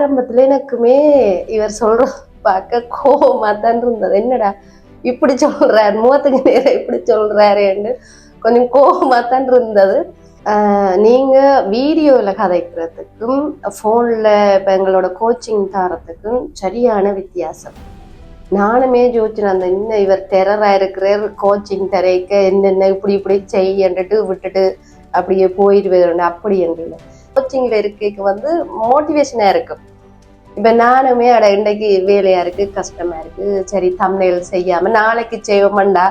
ஆரம்பத்துல எனக்குமே இவர் சொல்ற பார்க்க கோவமா தான் இருந்தது. என்னடா இப்படி சொல்றாரு, முகத்துக்கு நேரம் இப்படி சொல்றாருன்னு கொஞ்சம் கோவமா தான் இருந்தது. நீங்க வீடியோல கதைக்கிறதுக்கும் போன்ல இப்ப எங்களோட கோச்சிங் தரத்துக்கும் சரியான வித்தியாசம். நானுமே யோசிச்சேன், அந்த இன்னும் இவர் டெரரா இருக்கிற கோச்சிங் தரைக்க என்னென்ன இப்படி இப்படி செய்யன்ட்டு விட்டுட்டு அப்படியே போயிடுவேன். அப்படி என்று கோச்சிங்ல இருக்க மோட்டிவேஷனா இருக்கும். இப்ப நானுமே இன்றைக்கு வேலையா இருக்கு, கஷ்டமா இருக்கு, சரி தம்ப்நெயில் செய்யாம நாளைக்கு செய்வோம்டா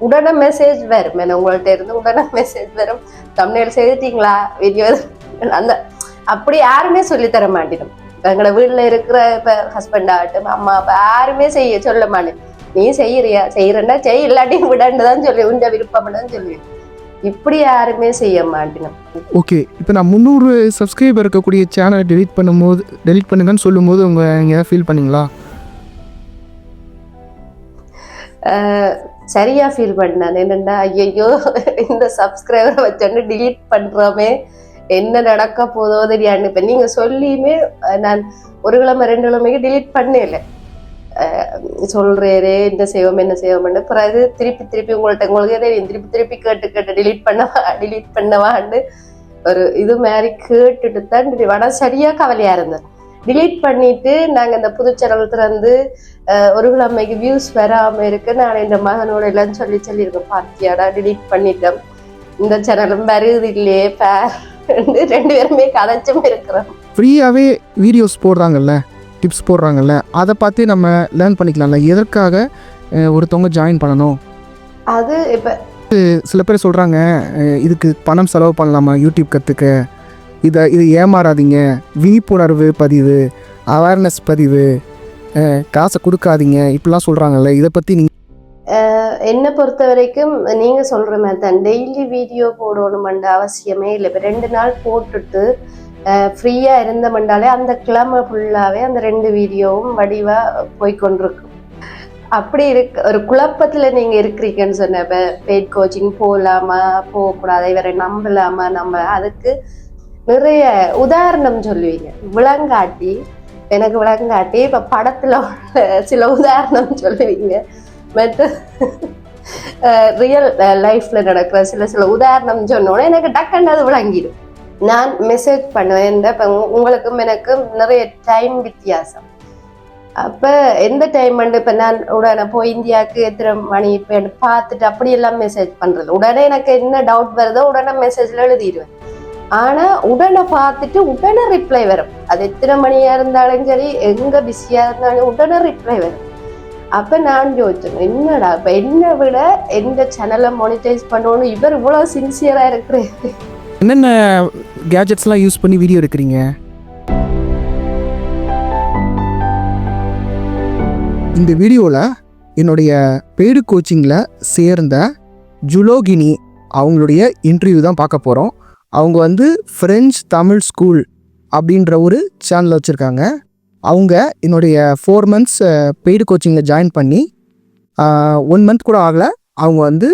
உடனே மெசேஜ் வரும். உங்கள்ட்ட இருந்து உடனே மெசேஜ் வரும், தம்ப்நெயில் செய்துட்டீங்களா வீடியோ. அந்த அப்படி யாருமே சொல்லித்தர மாட்டேன். எங்களோட வீட்டுல இருக்கிற இப்ப ஹஸ்பண்ட் ஆகட்டும், அம்மா அப்பா யாருமே செய்ய சொல்ல மாட்டேன். நீ செய்யறியா, செய்யறா செய், இல்லாட்டியும் விடாண்டுதான் சொல்லி உண்ட விருப்பம் தான் சொல்லுவேன். இப்படி யாருமே செய்ய மாட்டேன். ஓகே, இப்போ நான் 300 சப்ஸ்கிரைபர் இருக்கக்கூடிய சேனலை டெலிட் பண்ணுங்கன்னு சொல்லும்போது நீங்கள் ஃபீல் பண்ணீங்களா? சரியா ஃபீல் பண்ணேன். என்னென்னா, ஐயோ இந்த சப்ஸ்கிரைபரை வச்சோன்னு டிலீட் பண்ணுறோமே, என்ன நடக்க போதோ தெரியாது. இப்போ நீங்கள் சொல்லியுமே நான் 1 கிழமை 2 கிழமைக்கு டிலீட் பண்ணல. சொல்றேரே என்ன செய்வோம்னு பிறகு திருப்பி உங்களுக்கே தெரியும், திருப்பி கேட்டு டிலீட் பண்ணவான்னு ஒரு இது மாதிரி கேட்டுட்டு தான் ஆனால் சரியா கவலையா இருந்தேன். டிலீட் பண்ணிட்டு நாங்க இந்த புது சேனல் திறந்து 1 கிழமைக்கு வியூஸ் வராம இருக்கு. நான் இந்த மகனோட எல்லாம் சொல்லியிருக்கேன், பார்த்தியாடா டிலீட் பண்ணிட்டோம், இந்த சேனலும் வருது இல்லையே பேர் 2 பேருமே கதைச்சும் இருக்கிறோம். ஃப்ரீயாகவே வீடியோஸ் போடுறாங்கல்ல, டிப்ஸ் போடுறாங்கல்ல, அதை பார்த்து நம்ம லேர்ன் பண்ணிக்கலாம்ல. எதற்காக ஒருத்தவங்க ஜாயின் பண்ணணும்? அது இப்போ சில பேர் சொல்கிறாங்க, இதுக்கு பணம் செலவு பண்ணலாமா யூடியூப் கற்றுக்க, இது ஏமாறாதீங்க, விழிப்புணர்வு பதிவு, அவேர்னஸ் பதிவு, காசை கொடுக்காதீங்க, இப்படிலாம் சொல்கிறாங்கல்ல. இதை பற்றி நீங்கள் என்னை பொறுத்த வரைக்கும் நீங்கள் சொல்கிற மாதிரி தான் டெய்லி வீடியோ போடணுமென்ற அவசியமே இல்லை. இப்போ 2 நாள் போட்டுட்டு ஃப்ரீயாக இருந்தமெண்டாலே அந்த கிழமை ஃபுல்லாகவே அந்த 2 வீடியோவும் வடிவாக போய்கொண்டிருக்கும். அப்படி ஒரு குழப்பத்தில் நீங்கள் இருக்கிறீங்கன்னு சொன்ன இப்போ பெய்ட் கோச்சிங் போகலாமா போகக்கூடாது, இவரை நம்பலாமா அதுக்கு நிறைய உதாரணம் சொல்லுவீங்க, எனக்கு விளங்காட்டி இப்போ படத்தில் உள்ள சில உதாரணம் சொல்லுவீங்க, மற்ற ரியல் லைஃப்ல நடக்கிற சில உதாரணம் சொன்னோன்னே எனக்கு டக்குன்னு அது விளங்கிடும். நான் மெசேஜ் பண்ணுவேன். இப்போ உங்களுக்கும் எனக்கும் நிறைய டைம் வித்தியாசம். அப்போ எந்த டைம் இப்போ நான் உடனே போய் இந்தியாவுக்கு எத்தனை மணி இப்போ பார்த்துட்டு அப்படியெல்லாம் மெசேஜ் பண்ணுறது, உடனே எனக்கு என்ன டவுட் வருதோ உடனே மெசேஜில் எழுதிடுவேன். ஆனால் உடனே பார்த்துட்டு உடனே ரிப்ளை வரும். அது எத்தனை மணியாக இருந்தாலும் சரி, எங்கே பிஸியாக இருந்தாலும் உடனே ரிப்ளை வரும். அப்போ நான் யோசிச்சேன், என்னடா இப்போ என்னை விட எந்த சேனலை மானிட்டைஸ் பண்ணணும், இவர் இவ்வளோ சின்சியராக இருக்கிறேன். என்னென்ன கேஜெட்ஸ்லாம் யூஸ் பண்ணி வீடியோ எடுக்கிறீங்க? இந்த வீடியோவில் என்னுடைய பெய்டு கோச்சிங்கில் சேர்ந்த ஜுலோகினி அவங்களுடைய இன்டர்வியூ தான் பார்க்க போகிறோம். அவங்க ஃப்ரெஞ்ச் தமிழ் ஸ்கூல் அப்படின்ற ஒரு சேனல் வச்சுருக்காங்க. அவங்க என்னுடைய 4 months பெய்டு கோச்சிங்கில் ஜாயின் பண்ணி 1 month கூட ஆகலை. அவங்க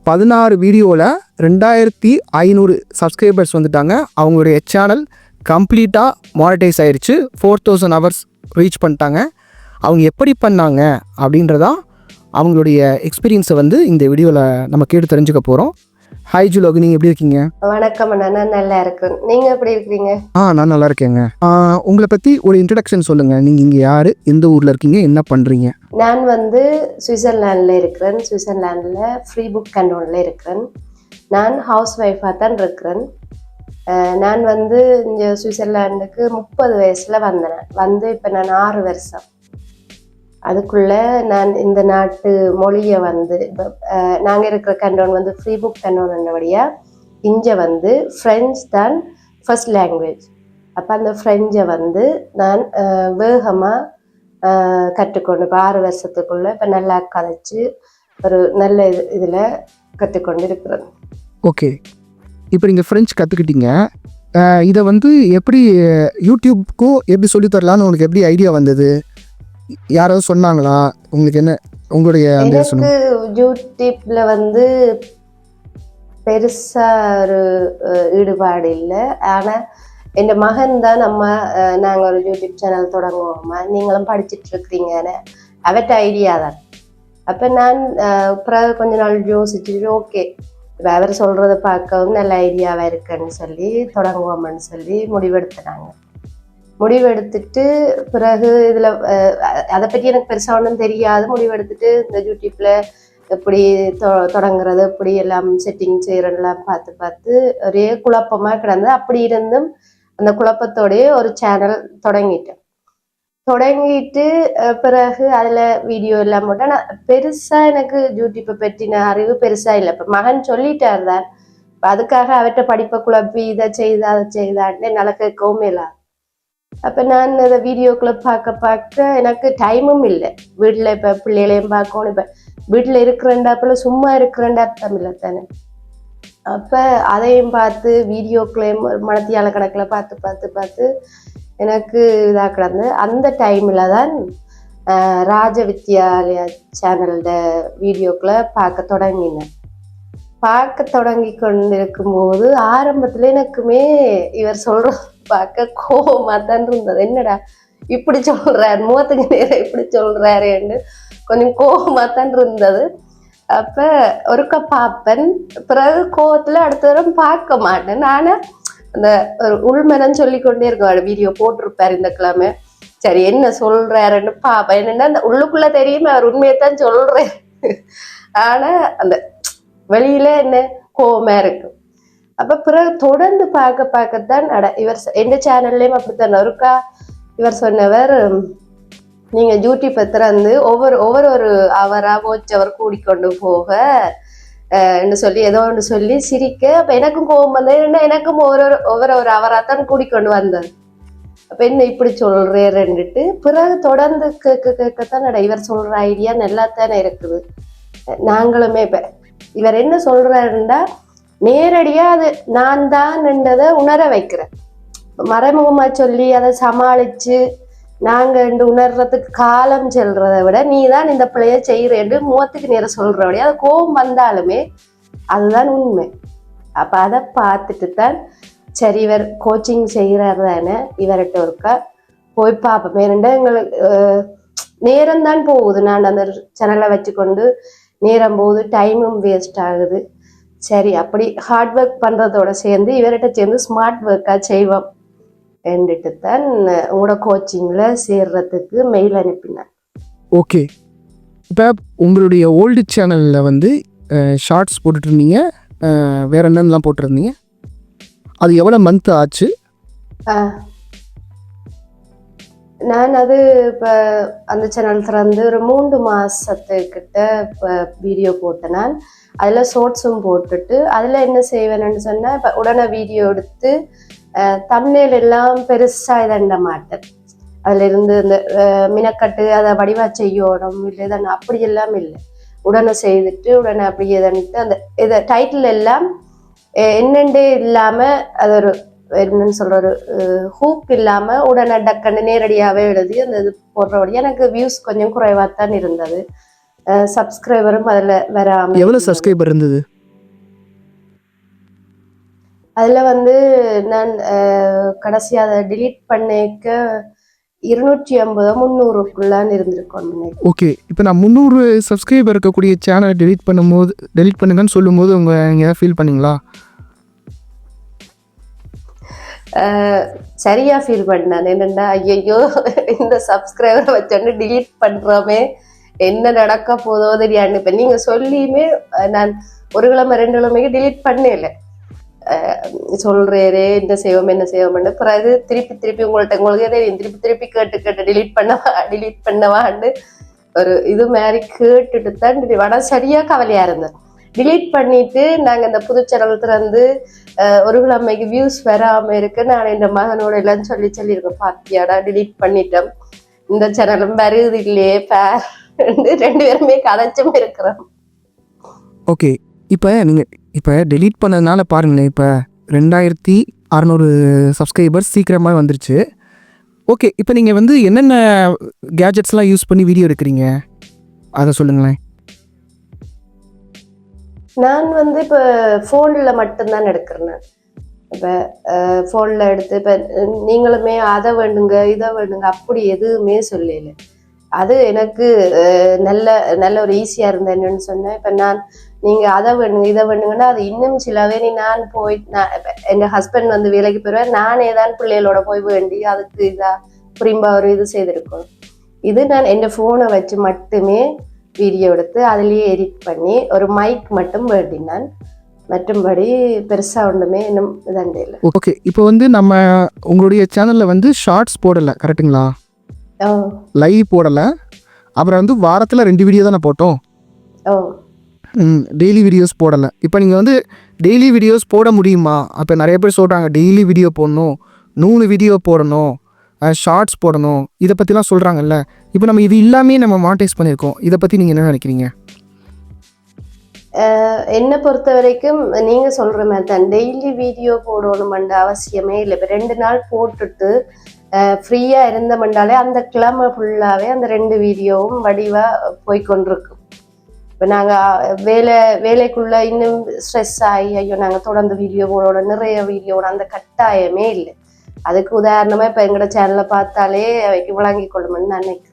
16 வீடியோவில் 2500 சப்ஸ்கிரைபர்ஸ் வந்துட்டாங்க. அவங்களுடைய சேனல் கம்ப்ளீட்டாக மானிட்டைஸ் ஆயிடுச்சு. 4000 hours ரீச் பண்ணிட்டாங்க. அவங்க எப்படி பண்ணாங்க அப்படின்றதான் அவங்களுடைய எக்ஸ்பீரியன்ஸை இந்த வீடியோவில் நம்ம கேட்டு தெரிஞ்சுக்க போகிறோம். ஹாய் ஜுலோக், நீங்கள் எப்படி இருக்கீங்க? வணக்கம் அண்ணா, நான் நல்லா இருக்கேன். நீங்கள் எப்படி இருக்கீங்க? நான் நல்லா இருக்கேங்க. உங்களை பற்றி ஒரு இன்ட்ரடக்ஷன் சொல்லுங்கள். நீங்கள் இங்கே யார், எந்த ஊரில் இருக்கீங்க, என்ன பண்ணுறீங்க? நான் சுவிட்சர்லாண்டில் இருக்கிறேன். சுவிட்சர்லாண்டில் ஃப்ரீ புக் கண்டோனில் இருக்கிறேன். நான் ஹவுஸ் ஒய்ஃபாக தான் இருக்கிறேன். நான் இங்கே சுவிட்சர்லாண்டுக்கு 30 வயசில் வந்தேன். இப்போ நான் 6 வருஷம். அதுக்குள்ளே நான் இந்த நாட்டு மொழியை இப்போ நாங்கள் இருக்கிற கண்டோன் ஃப்ரீ புக் கண்டோன்னபடியாக இங்கே ஃப்ரெஞ்ச் தான் ஃபர்ஸ்ட் லாங்குவேஜ். அப்போ அந்த ஃப்ரெஞ்சை நான் வேகமாக கற்றுக்கொண்டு இப்போ 6 வருஷத்துக்குள்ளே இப்போ நல்லா கதைச்சு ஒரு நல்ல இதில் கற்றுக்கொண்டு இருக்கிறேன். ஓகே, இப்போ நீங்கள் ஃப்ரெஞ்ச் கற்றுக்கிட்டீங்க. இதை எப்படி யூடியூப்க்கும் எப்படி சொல்லித்தரலான்னு உங்களுக்கு எப்படி ஐடியா வந்தது? யாராவது சொன்னாங்களா உங்களுக்கு? என்ன உங்களுடைய எனக்கு யூடியூப்ல பெருசா ஒரு ஈடுபாடு இல்லை. ஆனால் என் மகன் தான் நாங்கள் ஒரு யூடியூப் சேனல் தொடங்குவோமா, நீங்களும் படிச்சுட்டு இருக்கிறீங்கன்னு அவற்ற ஐடியா தான். அப்போ நான் பிறகு கொஞ்ச நாள் யோசிச்சுட்டு ஓகே இப்போ அவர் சொல்கிறத பார்க்கவும் நல்ல ஐடியாவாக இருக்குன்னு சொல்லி தொடங்குவோம்னு சொல்லி முடிவெடுத்துனாங்க. முடிவெடுத்துட்டு பிறகு இதில் அதை பற்றி எனக்கு பெருசாக ஒன்றும் தெரியாது. முடிவெடுத்துட்டு இந்த யூடியூப்பில் எப்படி தொடங்குறது, எப்படி எல்லாம் செட்டிங் செய்கிறதெல்லாம் பார்த்து பார்த்து ஒரே குழப்பமாக கிடந்தது. அப்படி இருந்தும் அந்த குழப்பத்தோடையே ஒரு சேனல் தொடங்கிட்டு பிறகு அதில் வீடியோ எல்லாம் போட்டால் நான் பெருசாக எனக்கு யூடியூப்பை பற்றின அறிவு பெருசாக இல்லை. இப்போ மகன் சொல்லிட்டார் தான், இப்போ அதுக்காக அவற்றை படிப்பை குழப்பி இதை செய்தா அதை செய்தான்னு என்னால் கேட்கவும் இல்லை. அப்போ நான் அதை வீடியோக்குள்ளே பார்க்க எனக்கு டைமும் இல்லை. வீட்டில் இப்போ பிள்ளைகளையும் பார்க்கணும். இப்போ வீட்டில் இருக்கிறண்டாப்பில் சும்மா இருக்கிறண்ட அர்த்தம் இல்லை தானே. அப்போ அதையும் பார்த்து வீடியோக்களையும் மனத்தியால கணக்கில் பார்த்து எனக்கு இதாக கிடந்து அந்த டைமில் தான் ராஜ வித்யாலயா சேனலோட வீடியோக்களை பார்க்க தொடங்கி கொண்டிருக்கும்போது ஆரம்பத்தில் எனக்குமே இவர் சொல்கிற பார்க்க கோபமாக தான் இருந்தது. என்னடா இப்படி சொல்கிறார், முகத்துக்கு நேரம் இப்படி சொல்கிறாருன்னு கொஞ்சம் கோபமாக தான் இருந்தது. அப்போ ஒருக்க பார்ப்பேன், பிறகு கோவத்தில் அடுத்த தரம் பார்க்க மாட்டேன். நானும் அந்த ஒரு உள்மனன்னு சொல்லிக்கொண்டே இருக்கேன். வீடியோ போட்டிருப்பார் இந்த கிழமை, சரி என்ன சொல்றாருன்னு பாப்பேன். என்னன்னா அந்த உள்ளுக்குள்ள தெரியுமே அவர் உண்மையைத்தான் சொல்றேன், ஆனா அந்த வெளியில என்ன கோவமா இருக்கும். அப்ப பிறகு தொடர்ந்து பார்க்கத்தான் இவர் எந்த சேனல்லையும் அப்படித்தான் ஒருக்கா இவர் சொன்னவர், நீங்க யூடியூப் திறந்து ஒவ்வொரு ஒரு அவரா போச்சவர் கூடிக்கொண்டு போக சொல்லி ஏதோ ஒன்று சொல்லி சிரிக்க. அப்ப எனக்கும் கோபம் வந்தது, எனக்கும் ஒவ்வொரு அவராத்தான் கூடிக்கொண்டு வந்தது. அப்ப என்ன இப்படி சொல்றேன்னுட்டு பிறகு தொடர்ந்து கேட்கத்தான் இவர் சொல்ற ஐடியா நல்லாத்தானே இருக்குது. நாங்களுமே இப்ப இவர் என்ன சொல்றாருன்னா நேரடியா அது நான் தான் என்றதை உணர வைக்கிறேன். மறைமுகமா சொல்லி அதை சமாளிச்சு நாங்க உணர்றதுக்கு காலம் செல்றதை விட நீ தான் இந்த பிள்ளைய செய்யறேன்னு முகத்துக்கு நேரம் சொல்றபடியே அது கோபம் வந்தாலுமே அதுதான் உண்மை. அப்ப அதை பார்த்துட்டு தான் சரி இவர் கோச்சிங் செய்கிறாரு தானே, இவர்கிட்ட ஒருக்கா போய் பார்ப்போம். ஏனெண்டா எங்களுக்கு நேரம் தான் போகுது. நான் அந்த சேனலை வச்சுக்கொண்டு நேரம் போகுது, டைமும் வேஸ்ட் ஆகுது. சரி அப்படி ஹார்ட் ஒர்க் பண்றதோட சேர்ந்து இவர்கிட்ட சேர்ந்து ஸ்மார்ட் ஒர்க்கா செய்வோம் என்றுட்டு தான் உங்களோட கோச்சிங்கில் சேர்றதுக்கு மெயில் அனுப்பினேன். ஓகே, இப்போ உங்களுடைய ஓல்டு சேனலில் வந்து ஷார்ட்ஸ் போட்டுட்ருந்தீங்க, வேறு என்னென்னலாம் போட்டிருந்தீங்க, அது எவ்வளோ மந்த் ஆச்சு? நான் அது இப்போ அந்த சேனல் திறந்து ஒரு 3 மாதத்துக்கிட்ட இப்போ வீடியோ போட்டேன். நான் அதில் ஷார்ட்ஸும் போட்டுட்டு அதில் என்ன செய்வேன்னு சொன்னால் இப்போ உடனே வீடியோ எடுத்து தம்ப்நெயில் எல்லாம் பெருசாக இதண்ட மாட்டேன். அதில் இருந்து இந்த மினக்கட்டு அதை வடிவா செய்யணும் இல்லை இதன் அப்படி எல்லாம் இல்லை. உடனே செய்துட்டு உடனே அப்படி எதன்ட்டு அந்த இதை டைட்டில் எல்லாம் என்னெண்டே இல்லாமல் அது ஒரு என்னன்னு சொல்கிற ஒரு ஹூக் இல்லாமல் உடனே டக்குன்னு நேரடியாகவே எழுதி அந்த இது போடுறபடியாக எனக்கு வியூஸ் கொஞ்சம் குறைவாக தான் இருந்தது. சப்ஸ்கிரைபரும் அதில் வராமல். எவ்வளோ சப்ஸ்கிரைபர் இருந்தது? அதில் வந்து நான் கடைசியாக அதை டிலீட் பண்ணிக்க 250-300க்குள்ளான்னு இருந்திருக்கோம். ஓகே, இப்போ நான் 300 சப்ஸ்கிரைபர் இருக்கக்கூடிய சேனலை டெலிட் பண்ணுங்கன்னு சொல்லும்போது நீங்கள் ஃபீல் பண்ணீங்களா? சரியாக ஃபீல் பண்ணேன். என்னென்னா ஐயோ இந்த சப்ஸ்கிரைபரை வச்சோன்னு டிலீட் பண்ணுறோமே, என்ன நடக்க போதோ தெரியாது. இப்போ நீங்கள் சொல்லியுமே நான் 1 கிழமை 2 கிழமைக்கு டிலீட் பண்ணல. சொல்றேரே என்ன செய்வோம்னு பிறகு திருப்பி உங்களுக்கே தெரியும், திருப்பி கேட்டு டிலீட் பண்ணவான்னு ஒரு இது மாதிரி கேட்டுட்டு தான் வட சரியா கவலையா இருந்தேன். டிலீட் பண்ணிட்டு நாங்க இந்த புது சேனல் திறந்து 1 கிழமைக்கு வியூஸ் வராம இருக்கு. நான் என் மகனோட எல்லாம் சொல்லியிருக்கேன், பாத்தியாடா டிலீட் பண்ணிட்டோம், இந்த சேனலும் வருது இல்லையே பேர் 2 பேருமே கதைச்சும் இருக்கிறோம். ஓகே, இப்போ டெலீட் பண்ணதுனால பாருங்களேன், இப்போ 2600 சப்ஸ்கிரைபர்ஸ் சீக்கிரமாக வந்துருச்சு. ஓகே, இப்போ நீங்கள் வந்து என்னென்ன கேஜெட்ஸ்லாம் யூஸ் பண்ணி வீடியோ எடுக்கிறீங்க அதை சொல்லுங்களேன். நான் வந்து இப்போ ஃபோனில் மட்டும்தான் எடுக்கிறேன். இப்போ ஃபோனில் எடுத்து இப்போ நீங்களுமே அதை வேண்டுங்க இதை வேண்டுங்க அப்படி எதுவுமே சொல்லல. அது எனக்கு நல்ல நல்ல ஒரு ஈஸியாக இருந்தது. என்னன்னு சொன்னேன், இப்போ நீங்கள் அதை வேணுங்க இதை வேணுங்கன்னா அது இன்னும் சிலவே நான் எங்கள் ஹஸ்பண்ட் வந்து வேலைக்கு போயிடுவேன், நானே தான் பிள்ளைகளோட போய் வேண்டி அதுக்கு இதாக புரியும்பா ஒரு இது செய்திருக்கணும். இது நான் என் ஃபோனை வச்சு மட்டுமே வீடியோ எடுத்து அதுலேயே எடிட் பண்ணி ஒரு மைக் மட்டும் வேண்டினான். மற்றும்படி பெருசாக ஒன்றுமே இன்னும் இதாண்டே இல்லை. ஓகே, இப்போ வந்து நம்ம உங்களுடைய சேனலில் வந்து ஷார்ட்ஸ் போடலை கரெக்டுங்களா? லைவ் போடலை. அப்புறம் வந்து வாரத்தில் 2 வீடியோ தானே போட்டோம். டெய்லி வீடியோஸ் போடலை. இப்போ நீங்கள் வந்து டெய்லி வீடியோஸ் போட முடியுமா? அப்போ நிறைய பேர் சொல்கிறாங்க டெய்லி வீடியோ போடணும், 3 வீடியோ போடணும், ஷார்ட்ஸ் போடணும், இதை பற்றிலாம் சொல்கிறாங்கல்ல. இப்போ நம்ம இது எல்லாமே நம்ம மானிட்டைஸ் பண்ணியிருக்கோம். இதை பற்றி நீங்கள் என்ன நினைக்கிறீங்க? என்னை பொறுத்த வரைக்கும் நீங்கள் சொல்கிற மாதிரி தான் டெய்லி வீடியோ போடணுமென்ற அவசியமே இல்லை. இப்போ 2 நாள் போட்டுட்டு ஃப்ரீயாக இருந்தமெண்டாலே அந்த கிழமை ஃபுல்லாகவே அந்த 2 வீடியோவும் வடிவாக போய்கொண்டிருக்கும். இப்போ நாங்கள் வேலைக்குள்ளே இன்னும் ஸ்ட்ரெஸ் ஆகி ஐயோ நாங்கள் தொடர்ந்து வீடியோ போடோட நிறைய வீடியோட அந்த கட்டாயமே இல்லை. அதுக்கு உதாரணமாக இப்போ எங்களோட சேனலை பார்த்தாலே அவைக்கு விளங்கி கொள்ளுமென்னு நான் நினைக்கிறேன்.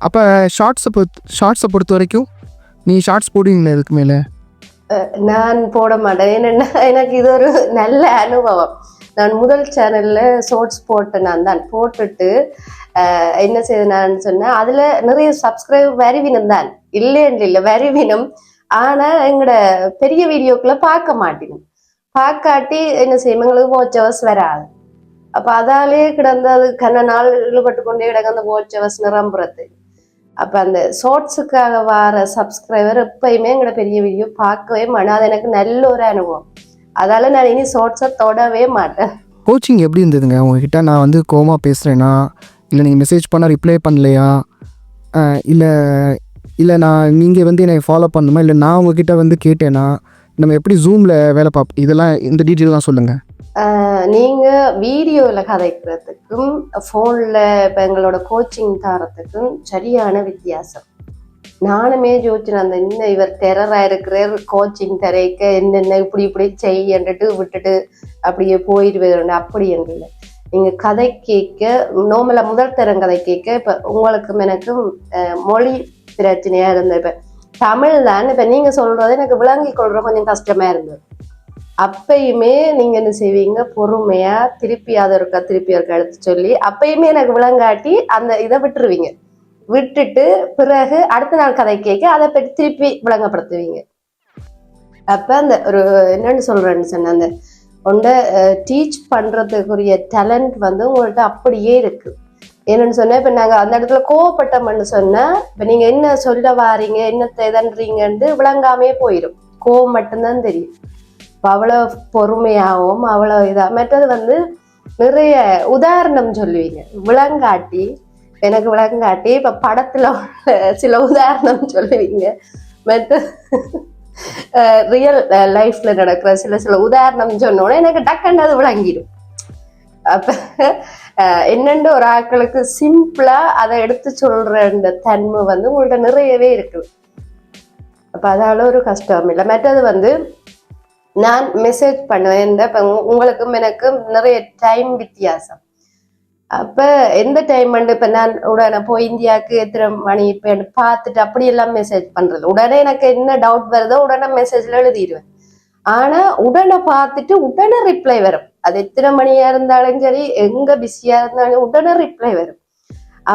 அப்போ ஷார்ட்ஸை பொறுத்த வரைக்கும் நீ ஷார்ட்ஸ் போடுவீங்களா? இதுக்கு மேலே நான் போட மாட்டேன். ஏன்னா எனக்கு இது ஒரு நல்ல அனுபவம். நான் முதல் சேனலில் ஷார்ட்ஸ் போட்டேன். நான் தான் போட்டுட்டு என்ன செய்தேன்னு சொன்னேன், அதில் நிறைய சப்ஸ்கிரைபர் வருவினம் தான், இல்லை வருவினம். ஆனால் எங்களோட பெரிய வீடியோக்குள்ளே பார்க்க மாட்டேனும். பார்க்காட்டி என்ன செய்யும், எங்களுக்கு வாட்ச் ஹவர்ஸ் வராது. அப்போ அதாலே கிடந்து அது கண்ண நாள் ஈடுபட்டு கொண்டே கிடக்கு அந்த வாட்ச் ஹவர்ஸ் நிரம்புறது. அப்போ அந்த ஷார்ட்ஸுக்காக வர சப்ஸ்கிரைபர் எப்பயுமே எங்களோட பெரிய வீடியோ பார்க்கவே மாட்டேன். அது எனக்கு நல்ல ஒரு அனுபவம். அதால் நான் இனி ஷார்ட்ஸை தொடவே மாட்டேன். கோச்சிங் எப்படி இருந்ததுங்க உங்ககிட்ட? நான் வந்து கோமா பேசுகிறேன்னா, இல்லை நீங்கள் மெசேஜ் பண்ணால் ரிப்ளை பண்ணலையா, இல்லை நீங்கள் வந்து என்னை ஃபாலோ பண்ணணுமா, இல்லை நான் உங்ககிட்ட வந்து கேட்டேன்னா நம்ம எப்படி ஜூமில் வேலை பார்ப்போம், இதெல்லாம் இந்த டீட்டெயிலாம் சொல்லுங்கள். நீங்கள் வீடியோவில் கதைக்கிறதுக்கும் ஃபோனில் இப்போ எங்களோட கோச்சிங் தரத்துக்கும் சரியான வித்தியாசம். நானுமே யோசிச்சேன், அந்த இன்னும் இவர் டெரராக இருக்கிற கோச்சிங் தரைக்க என்னென்ன இப்படி செய்யன்ட்டு விட்டுட்டு அப்படியே போயிடுவேன். அப்படி இல்லை. நீங்கள் கதை கேட்க நோமலாக முதல் தரம் கதை கேட்க இப்போ உங்களுக்கும் எனக்கும் மொழி பிரச்சனையாக இருந்தது. இப்போ தமிழ் தான் இப்போ நீங்கள் சொல்கிறது எனக்கு விளங்கி கொள்கிற கொஞ்சம் கஷ்டமாக இருந்தது. அப்பயுமே நீங்கள் என்ன செய்வீங்க, பொறுமையாக திருப்பி ஒருக்கா எடுத்து சொல்லி அப்பயுமே எனக்கு விளங்காட்டி அந்த இதை விட்டுட்டு பிறகு அடுத்த நாள் கதை கேட்க அதை பற்றி திருப்பி விளங்கப்படுத்துவீங்க. அப்போ அந்த ஒரு என்னன்னு சொல்கிறேன்னு சொன்ன அந்த ஒன்றை டீச் பண்ணுறதுக்குரிய டேலண்ட் வந்து உங்கள்கிட்ட அப்படியே இருக்குது. என்னன்னு சொன்னால் இப்போ நாங்கள் அந்த இடத்துல கோவப்பட்டோம்னு சொன்னால் இப்போ நீங்கள் என்ன சொல்ல வாரீங்க என்னத்தை எதன்றீங்கன்ட்டு விளங்காமே போயிடும். கோவம் மட்டும்தான் தெரியும். அவ்வளோ பொறுமையாகவும் அவ்வளோ இதாக. மற்றது வந்து நிறைய உதாரணம் சொல்லுவீங்க, எனக்கு விளங்காட்டி இப்போ படத்தில் சில உதாரணம் சொல்லுவீங்க. மற்ற ரியல் லைஃப்பில் நடக்கிற சில உதாரணம் சொன்னோன்னே எனக்கு டக்குன்னு அது விளங்கிடும். அப்போ என்னென்று ஒரு ஆட்களுக்கு சிம்பிளாக அதை எடுத்து சொல்கிற இந்த தன்மை வந்து உங்கள்கிட்ட நிறையவே இருக்குது. அப்போ அதால ஒரு கஷ்டம் இல்லை. மற்றது வந்து நான் மெசேஜ் பண்ணுவேன். இப்போ உங்களுக்கும் எனக்கும் நிறைய டைம் வித்தியாசம். அப்போ எந்த டைம் வந்து இப்போ நான் உடனே போய் இந்தியாவுக்கு எத்தனை மணி இப்போ பார்த்துட்டு அப்படியெல்லாம் மெசேஜ் பண்ணுறது. உடனே எனக்கு என்ன டவுட் வருதோ உடனே மெசேஜில் எழுதிடுவேன். ஆனால் உடனே பார்த்துட்டு உடனே ரிப்ளை வரும். அது எத்தனை மணியாக இருந்தாலும் சரி, எங்கே பிஸியாக இருந்தாலும் உடனே ரிப்ளை வரும்.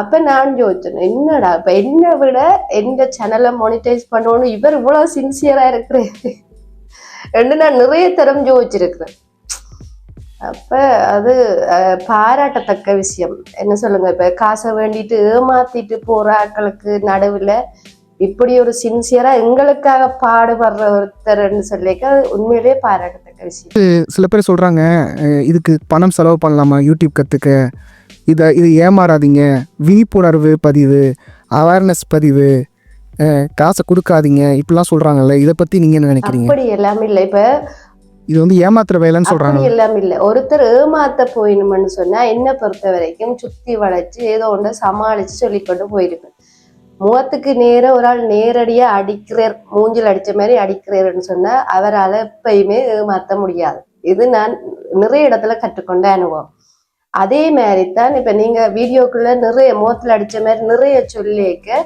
அப்போ நான் யோசிச்சேன், என்னடா இப்போ என்னை விட எந்த சேனலை மானிட்டைஸ் பண்ணணும் இவர் இவ்வளோ சின்சியராக இருக்கிறேன் ரெண்டு நான் நிறைய தரம் யோசிச்சிருக்கிறேன். அப்போ அது பாராட்டத்தக்க விஷயம். என்ன சொல்லுங்க, இப்போ காசை வேண்டிட்டு ஏமாத்திட்டு போகிற ஆட்களுக்கு நடுவில் இப்படி ஒரு சின்சியராக எங்களுக்காக பாடுபடுற ஒருத்தர்ன்னு சொல்லிக்க அது உண்மையிலே பாராட்டத்தக்க விஷயம். சில பேர் சொல்கிறாங்க, இதுக்கு பணம் செலவு பண்ணலாமா யூடியூப் கற்றுக்க, இது ஏமாறாதீங்க, விழிப்புணர்வு பதிவு, அவேர்னஸ் பதிவு, காசை கொடுக்காதீங்க இப்படிலாம் சொல்கிறாங்கல்ல, இதை பற்றி நீங்கள் என்ன நினைக்கிறீங்க? அப்படி எல்லாம் இல்லை. இப்போ இது வந்து ஏமாத்துற வேலைன்னு சொல்கிறாங்க. எல்லாம் இல்லை. ஒருத்தர் ஏமாத்த போயிடணும்னு சொன்னால் என்னை பொறுத்த வரைக்கும் சுற்றி வளைச்சு ஏதோ ஒன்று சமாளித்து சொல்லிக்கொண்டு போயிருப்பேன். முகத்துக்கு நேரம் ஒரு ஆள் நேரடியா அடிக்கிறார், மூஞ்சில் அடிச்ச மாதிரி அடிக்கிறாருன்னு சொன்னா அவரால் எப்பயுமே ஏமாற்ற முடியாது. இது நான் நிறைய இடத்துல கற்றுக்கொண்ட அனுபவம். அதே மாதிரி தான் இப்ப நீங்க வீடியோக்குள்ள நிறைய முகத்துல அடிச்ச மாதிரி நிறைய சொல்லிக்க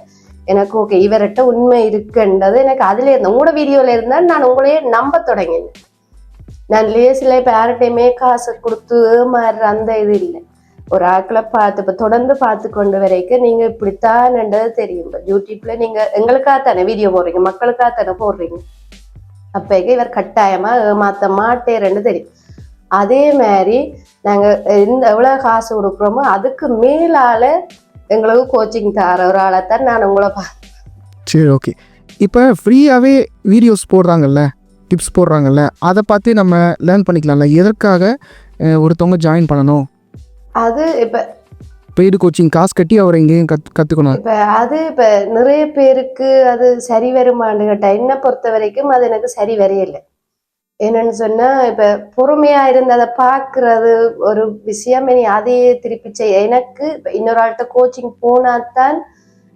எனக்கு ஓகே இவர்கிட்ட உண்மை இருக்குன்றது எனக்கு அதுல இருந்த உங்களோட வீடியோல இருந்தா நான் உங்களையே நம்ப தொடங்கினேன். நான் லேசில இப்ப யார்கிட்டையுமே காசு கொடுத்து ஏமாறுற அந்த இது இல்லை. ஒரு ஆக்களை பார்த்து இப்ப தொடர்ந்து பார்த்து கொண்டு வரைக்கும் நீங்க இப்படித்தான்ன்றது தெரியும். யூடியூப்ல நீங்க எங்களுக்காகத்தானே வீடியோ போடுறீங்க, மக்களுக்காகத்தானே போடுறீங்க. அப்பக்கு இவர் கட்டாயமா ஏமாத்த மாட்டேன்னு தெரியும். அதே மாதிரி நாங்க எவ்வளவு காசு கொடுக்குறோமோ அதுக்கு மேலால எங்களுக்கு கோச்சிங் தர ஒரு ஆளைத்தான் நான் உங்களை சரி, ஓகே. இப்போ ஃப்ரீயாகவே வீடியோஸ் போடுறாங்கல்ல, டிப்ஸ் போடுறாங்கல்ல, அதை பார்த்து நம்ம லேர்ன் பண்ணிக்கலாம்ல. எதற்காக ஒருத்தவங்க ஜாயின் பண்ணணும்? அது இப்போ பெய்டு கோச்சிங் காசு கட்டி அவர் எங்கேயும் கற்றுக்கணும். இப்போ அது இப்போ நிறைய பேருக்கு அது சரி வருமானு கேட்டால் என்னை பொறுத்த வரைக்கும் அது எனக்கு சரி வரையில்லை. என்னன்னு சொன்னா இப்ப பொறுமையா இருந்து அதை பாக்குறது ஒரு விஷயம். இனி அதையே திருப்பி செய்ய எனக்கு இன்னொரு ஆள்கிட்ட கோச்சிங் போனாதான்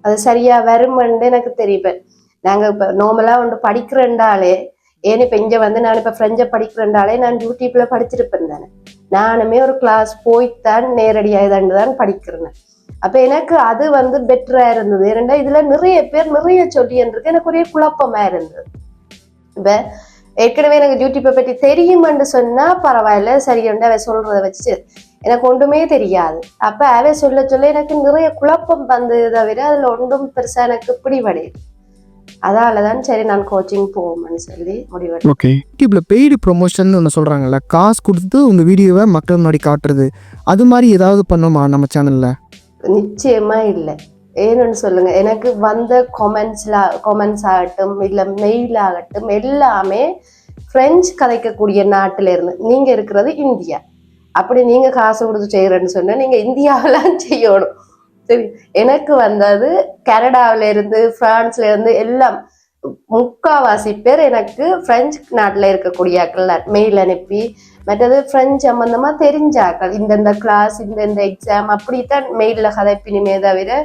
அது சரியா வருமென்று எனக்கு தெரியும். நாங்க இப்ப நார்மலா ஒன்று படிக்கிறேன்டாலே ஏன்னு இப்ப இங்க வந்து நான் இப்ப பிரெஞ்சை படிக்கிறேன்டாலே நான் யூடியூப்ல படிச்சிருப்பேன் தானே. நானுமே ஒரு கிளாஸ் போய்த்தான் நேரடியாக தான் படிக்கிறேன். அப்ப எனக்கு அது வந்து பெட்டரா இருந்தது. ஏன்னா இதுல நிறைய பேர் நிறைய சொல்லி இருக்கு, எனக்கு ஒரே குழப்பமா இருந்தது. இப்ப ஏற்கனவே எனக்கு யூடியூப்பை பற்றி தெரியுமென்று சொன்னா பரவாயில்ல, சரியுண்டு அவ சொல்றதை வச்சு எனக்கு ஒன்றுமே தெரியாது. அப்ப அவ சொல்ல சொல்ல எனக்கு நிறைய குழப்பம் வந்தது தவிர அதுல ஒன்றும் பெருசா எனக்கு பிடிபடையுது. அதாலதான் சரி நான் கோச்சிங் போவோம்னு சொல்லி முடிவெடுத்தேன். ஓகே. யூடியூப்ல பெய்டு ப்ரொமோஷன் ஒன்று சொல்றாங்கல்ல, காசு கொடுத்து உங்க வீடியோவை மக்கள் முன்னாடி காட்டுறது, அது மாதிரி ஏதாவது பண்ணுமா நம்ம சேனல்ல? நிச்சயமா இல்லை. ஏன்னு சொல்லுங்க, எனக்கு வந்த கொமெண்ட்ஸ் ஆகட்டும் இல்லை மெயில் ஆகட்டும் எல்லாமே பிரெஞ்சு கதைக்கக்கூடிய நாட்டில இருந்து. நீங்க இருக்கிறது இந்தியா, அப்படி நீங்க காசு கொடுத்து செய்யறேன்னு சொன்னா நீங்க இந்தியாவெல்லாம் செய்யணும். சரி, எனக்கு வந்தது கனடாவில இருந்து பிரான்ஸ்ல இருந்து எல்லாம் முக்காவாசி பேர் எனக்கு பிரெஞ்சு நாட்டுல இருக்கக்கூடிய ஆக்கள் மெயில் அனுப்பி, மற்றது பிரெஞ்சு சம்பந்தமா தெரிஞ்சாக்கள் இந்தந்த கிளாஸ் இந்த எக்ஸாம் அப்படித்தான் மெயில்ல கதைப்பினுமே தவிர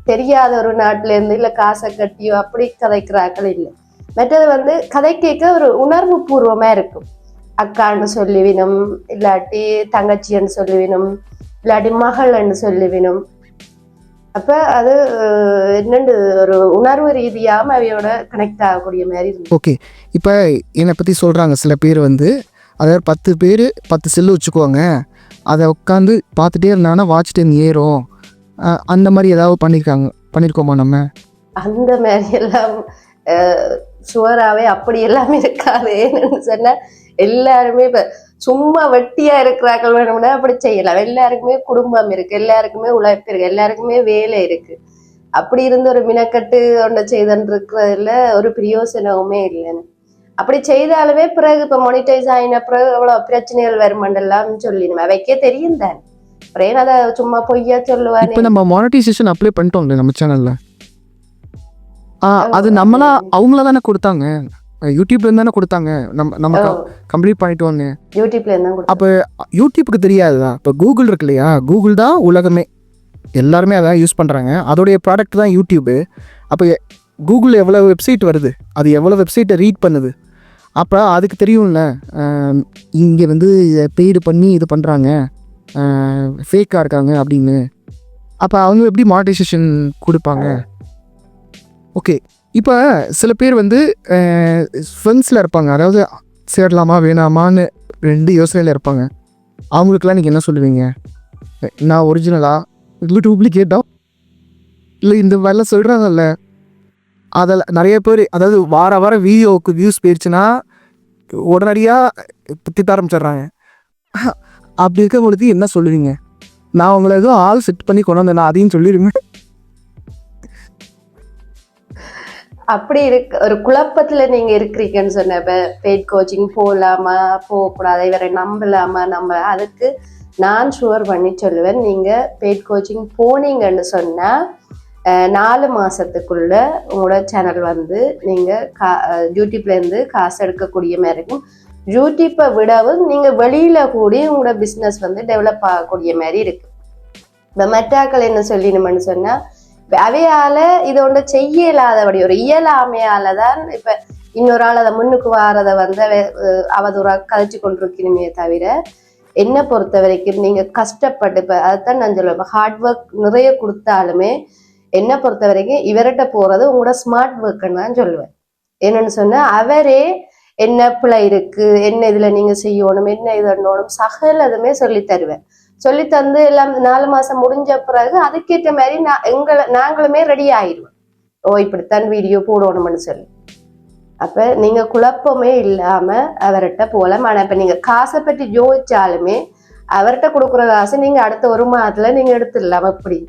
தெரியாத ஒரு நாட்டுல இருந்து இல்ல காசை கட்டியோ அப்படி கதைக்கிறாக்கள் இல்லை. மற்றது வந்து கதை கேட்க ஒரு உணர்வு பூர்வமா இருக்கும். அக்கான்னு சொல்லிவினும், இல்லாட்டி தங்கச்சின்னு சொல்லிவினும், இல்லாட்டி மகள்ன்னு சொல்லிவினும். அப்ப அது என்னண்டு ஒரு உணர்வு ரீதியாம அவையோட கனெக்ட் ஆகக்கூடிய மாதிரி இருக்கு. ஓகே. இப்போ என்னை பற்றி சொல்கிறாங்க சில பேர் வந்து, அதாவது 10 பேர் 10 செல்லு வச்சுக்குவாங்க, அதை உட்காந்து பார்த்துட்டே இருந்தாங்கன்னா வாட்ச் டைம் ஏறும், அந்த மாதிரி ஏதாவது பண்ணியிருக்கோமா நம்ம? அந்த மாதிரி எல்லாம் சுவராகவே அப்படி எல்லாம் இருக்காது. ஏன்னு சொன்னா எல்லாருமே இப்ப சும்மா வெட்டியா இருக்கிறார்கள் வேணும்னா அப்படி செய்யலாம். எல்லாருக்குமே குடும்பம் இருக்கு, எல்லாருக்குமே உழைப்பு இருக்கு, எல்லாருக்குமே வேலை இருக்கு. அப்படி இருந்து ஒரு மினக்கட்டு ஒன்றை செய்துன்னு இருக்கிறதுல ஒரு பிரயோசனமுமே இல்லைன்னு. அப்படி செய்தாலுமே பிறகு இப்ப மானிட்டைஸ் ஆயின பிறகு எவ்வளவு பிரச்சனைகள் வருமெல்லாம் சொல்லிடுவேன். அவைக்கே தெரியும் தான், அப்புறம் அதை சும்மா பொய்யா சொல்லுவாங்க. இப்போ நம்ம மானிட்டைசேஷன் அப்ளை பண்ணிட்டோம் நம்ம சேனல்ல. அது நம்மளா அவங்கள தானே கொடுத்தாங்க, யூடியூப்ல இருந்து தானே கொடுத்தாங்க. நம்ம கம்ப்ளீட் பண்ணிட்டோன்னு யூடியூப்ல இருந்தா. அப்போ யூடியூப்புக்கு தெரியாதுதான். இப்போ கூகுள் இருக்கு இல்லையா, கூகுள் தான் உலகமே, எல்லாருமே அதான் யூஸ் பண்ணுறாங்க, அதோடைய ப்ராடக்ட் தான் யூடியூபு. அப்போ கூகுள் எவ்வளோ வெப்சைட் வருது, அது எவ்வளோ வெப்சைட்டை ரீட் பண்ணுது, அப்போ அதுக்கு தெரியும்ல இங்கே வந்து பெய்டு பண்ணி இது பண்ணுறாங்க, ஃபேக்காக இருக்காங்க அப்படின்னு. அப்போ அவங்க எப்படி மானிட்டைசேஷன் கொடுப்பாங்க? ஓகே. இப்போ சில பேர் வந்து ஃப்ரெண்ட்ஸில் இருப்பாங்க, அதாவது சேரலாமா வேணாமான்னு 2 யோசனையில் இருப்பாங்க. அவங்களுக்கெல்லாம் நீங்கள் என்ன சொல்லுவீங்க? நான் ஒரிஜினலா இல்லை டூப்ளிகேட்டா இல்லை இந்த மாதிரிலாம் சொல்கிறாங்கல்ல, அதில் நிறைய பேர் அதாவது வார வீடியோவுக்கு வியூஸ் போயிடுச்சுன்னா உடனடியாக திட்ட ஆரம்பிச்சிடுறாங்க. அப்படி இருக்க பொழுது என்ன சொல்லுவீங்க? நான் உங்களை எதுவும் ஆள் செட் பண்ணி கொண்டு வந்தேன் அதையும் சொல்லிடுங்க. அப்படி ஒரு குழப்பத்துல நீங்க இருக்கிறீங்கன்னு சொன்ன பெய்ட் கோச்சிங் போகலாமா போகக்கூடாது, இவரை நம்பலாமா அதுக்கு நான் ஷுவர் பண்ணி சொல்லுவேன். நீங்க பெய்ட் கோச்சிங் போனீங்கன்னு சொன்னா 4 மாசத்துக்குள்ள உங்களோட சேனல் வந்து நீங்க யூடியூப்ல இருந்து காசு எடுக்கக்கூடிய மாதிரி இருக்கும். யூடியூப்பை விடவும் நீங்க வெளியில கூடி உங்களோட பிசினஸ் வந்து டெவலப் ஆகக்கூடிய மாதிரி இருக்கு. இப்போ மெட்டாக்கள் என்ன சொல்லிடணும்னு சொன்னா, அவையால இதை ஒன்று செய்ய இயலாதபடி ஒரு இயலாமையால தான் இப்ப இன்னொரு ஆள் அதை முன்னுக்கு வாரதை வந்து அவதூறா கதைச்சு கொண்டிருக்கணுமே தவிர என்னை பொறுத்த வரைக்கும் நீங்க கஷ்டப்பட்டு இப்ப அதைத்தான் நான் சொல்லுவேன். இப்போ ஹார்ட் ஒர்க் நிறைய கொடுத்தாலுமே என்னை பொறுத்த வரைக்கும் இவர்கிட்ட போறது உங்களோட ஸ்மார்ட் ஒர்க்குன்னு தான் சொல்லுவேன். என்னன்னு சொன்னா அவரே என்ன பிள்ளை இருக்கு, என்ன இதுல நீங்க செய்யணும், என்ன இது பண்ணணும், சகலதுமே சொல்லி தருவேன். சொல்லி தந்து எல்லாம் 4 மாசம் முடிஞ்ச பிறகு அதுக்கேற்ற மாதிரி நாங்களுமே ரெடி ஆயிடுவோம். ஓ இப்படித்தான் வீடியோ போடணும்னு சொல்லி. அப்ப நீங்க குழப்பமே இல்லாம அவர்கிட்ட போலாம். ஆனா இப்ப நீங்க காசை பற்றி யோசிச்சாலுமே அவர்கிட்ட கொடுக்குற காசு நீங்க அடுத்த 1 மாதத்துல நீங்க எடுத்துடலாம். அப்படி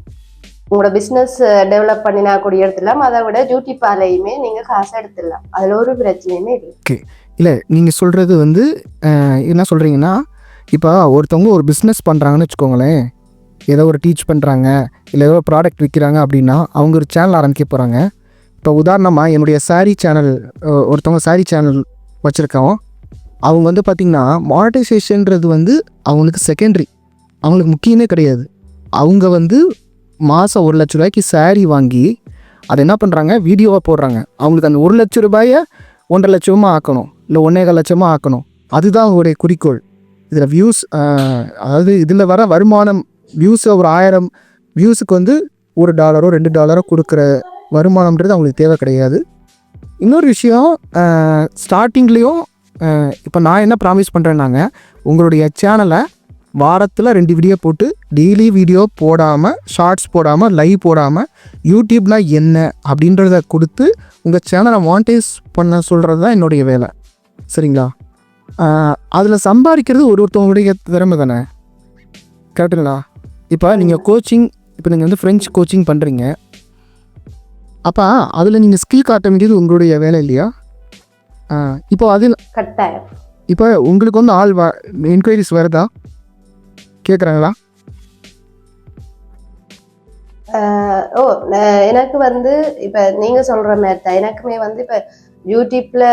உங்களோட பிசினஸ் டெவலப் பண்ணினா கூடிய எடுத்துடலாம். அதை விட டியூட்டி பாலையுமே நீங்க காசை எடுத்துடலாம். அதுல ஒரு பிரச்சனையுமே இல்லை. ஓகே, இல்லை நீங்கள் சொல்கிறது வந்து என்ன சொல்கிறீங்கன்னா, இப்போ ஒருத்தவங்க ஒரு பிஸ்னஸ் பண்ணுறாங்கன்னு வச்சுக்கோங்களேன், ஏதோ ஒரு டீச் பண்ணுறாங்க, இல்லை ஏதோ ப்ராடக்ட் விற்கிறாங்க அப்படின்னா அவங்க ஒரு சேனல் ஆரம்பிக்க போகிறாங்க. இப்போ உதாரணமாக என்னுடைய சாரீ சேனல், ஒருத்தவங்க சாரீ சேனல் வச்சுருக்கோம். அவங்க வந்து பார்த்திங்கன்னா மானிட்டைசேஷன்றது வந்து அவங்களுக்கு செகண்டரி, அவங்களுக்கு முக்கியமே கிடையாது. அவங்க வந்து மாதம் 1 லட்ச ரூபாய்க்கு சாரீ வாங்கி அதை என்ன பண்ணுறாங்க, வீடியோவாக போடுறாங்க. அவங்களுக்கு அந்த 1 லட்ச ரூபாயை 1.5 லட்சமாக ஆக்கணும், இல்லை 1.25 லட்சமாக ஆக்கணும். அதுதான் அவங்களுடைய குறிக்கோள். இதில் வியூஸ், அதாவது இதில் வர வருமானம், வியூஸை ஒரு 1000 வியூஸுக்கு வந்து $1 $2 கொடுக்குற வருமானம்ன்றது அவங்களுக்கு தேவை கிடையாது. இன்னொரு விஷயம், ஸ்டார்டிங்லேயும் இப்போ நான் என்ன ப்ராமிஸ் பண்ணுறேன்னாங்க, உங்களுடைய சேனலை வாரத்தில் 2 வீடியோ போட்டு டெய்லி வீடியோ போடாமல், ஷார்ட்ஸ் போடாமல், லைவ் போடாமல், யூடியூப்னா என்ன அப்படின்றத கொடுத்து உங்கள் சேனலை மானிட்டைஸ் பண்ண சொல்கிறது தான் என்னுடைய வேலை. சரிங்களா? அதில் சம்பாதிக்கிறது ஒருத்தவங்களுடைய திறமை தானே, கரெக்டுங்களா? இப்போ நீங்கள் கோச்சிங், இப்போ நீங்கள் வந்து ஃப்ரெஞ்ச் கோச்சிங் பண்ணுறீங்க, அப்போ அதில் நீங்கள் ஸ்கில் காட்ட வேண்டியது உங்களுடைய வேலை இல்லையா? இப்போ அதில் கட்டாயம் இப்போ உங்களுக்கு வந்து ஆள் என்கொயரிஸ் வருதா, கேட்குறாங்களா? ஓ எனக்கு வந்து இப்ப நீங்க சொல்ற மாதிரி தான் எனக்குமே வந்து இப்ப யூடியூப்ல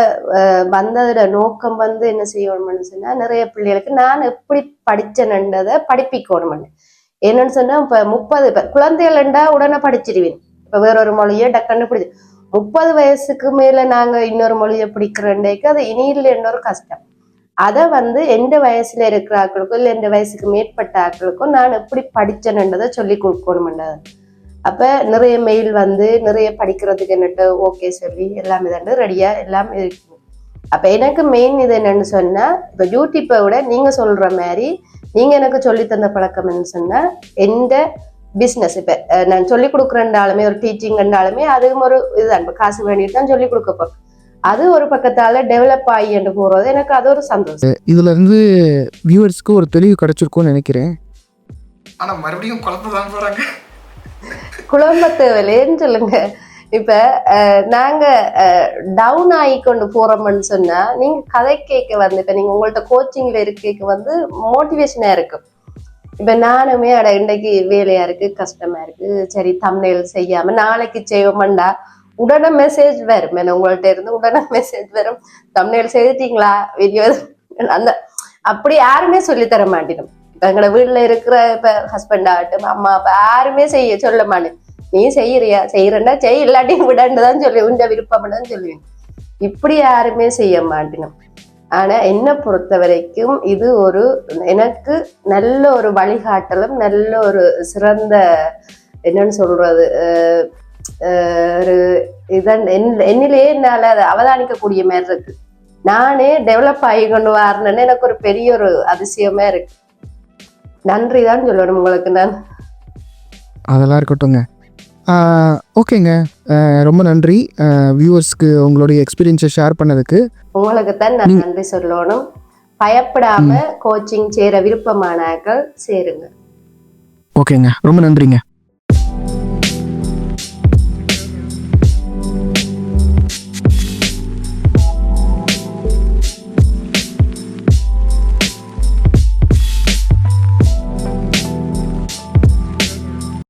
வந்ததோட நோக்கம் வந்து என்ன செய்யணும்னு சொன்னா, நிறைய பிள்ளைகளுக்கு நான் எப்படி படிச்சேன்ன்றதை படிப்பிக்கணும்னு. என்னன்னு சொன்னா, இப்ப 30 இப்ப குழந்தைகள்ண்டா உடனே படிச்சிருவேன். இப்ப வேறொரு மொழியை டக்குன்னு பிடிச்சி 30 வயசுக்கு மேல நாங்க இன்னொரு மொழியை பிடிக்கிறேன்டேக்கு அது இனியில் இன்னொரு கஷ்டம். அதை வந்து எந்த வயசுல இருக்கிற ஆக்களுக்கும் இல்லை எந்த வயசுக்கு மேற்பட்ட ஆக்களுக்கும் நான் எப்படி படிச்சேன்ன்றதை சொல்லி கொடுக்கணும்ன்றது. அப்ப நிறைய மெயில் வந்து நிறைய படிக்கிறதுக்கு என்னட்டு ஓகே சொல்லி எல்லாம் இதண்டு ரெடியா எல்லாம் இருக்கு. அப்ப எனக்கு மெயின் இது என்னன்னு சொன்னா, இப்ப யூடியூப்பை விட நீங்க சொல்ற மாதிரி நீங்க எனக்கு சொல்லி தந்த பழக்கம் என்னன்னு சொன்னா, எந்த பிஸ்னஸ் இப்ப நான் சொல்லி கொடுக்குறேன்டாலுமே, ஒரு டீச்சிங் என்றாலுமே அதுவும் ஒரு இதுதான், காசு வேண்டிட்டு தான் சொல்லி கொடுக்க போறேன். அது ஒரு பக்கத்தால டெவலப் ஆகி என்று போறது எனக்கு அது ஒரு சந்தோஷம். இதுல இருந்து வியூவர்ஸ்க்கு ஒரு தெளிவு கிடைச்சிருக்கும்னு நினைக்கிறேன். ஆனா மறுபடியும் குழப்பதான் போறாங்க. குழம்ப தேவையில்லைன்னு சொல்லுங்க. இப்ப நாங்க டவுன் ஆகி கொண்டு போறோம்னு சொன்னா, நீங்க கதை கேட்க வந்து இப்ப நீங்க உங்கள்ட்ட கோச்சிங்ல இருக்க வந்து மோட்டிவேஷனா இருக்கும். இப்ப நானுமே இன்றைக்கு வேலையா இருக்கு, கஷ்டமா இருக்கு, சரி தம்ப்நெயில் செய்யாம நாளைக்கு செய்வோம்டா, உடனே மெசேஜ் வரும். உங்கள்ட்ட இருந்து உடனே மெசேஜ் வரும், தம்ப்நெயில் செய்துட்டீங்களா, வீடியோ அந்த அப்படி யாருமே சொல்லி தர மாட்டேனும். இப்ப எங்களோட வீட்டுல இருக்கிற இப்ப ஹஸ்பண்ட் ஆகட்டும், அம்மா அப்பா யாருமே செய்ய சொல்ல மாட்டேன். நீ செய்யறியா, செய்யறா செய், இல்லாட்டியும் விடண்டுதான் சொல்லி உண்ட விருப்பம் தான் சொல்லுவேன். இப்படி யாருமே செய்ய மாட்டேனும். ஆனா என்னை பொறுத்த வரைக்கும் இது ஒரு எனக்கு நல்ல ஒரு வழிகாட்டலும், நல்ல ஒரு சிறந்த என்னன்னு சொல்றது, ஒரு இதன் என்னிலேயே என்னால அதை அவதானிக்கக்கூடிய மாதிரி இருக்கு. நானே டெவலப் ஆகி கொண்டு வரணுன்னு எனக்கு ஒரு பெரிய ஒரு அதிசயமா இருக்கு. நன்றி தான் சொல்லணும் உங்களுக்கு நான். அதெல்லாம் இருக்கட்டும்ங்க. ஓகேங்க, ரொம்ப நன்றி வியூவர்ஸ்க்கு உங்களுடைய எக்ஸ்பீரியன்ஸை ஷேர் பண்ணதுக்கு. உங்களுக்கு தான் நான் நன்றி சொல்லணும். பயப்படாம கோச்சிங் சேர விருப்பமானாக்கள் சேருங்க. ஓகேங்க, ரொம்ப நன்றிங்க.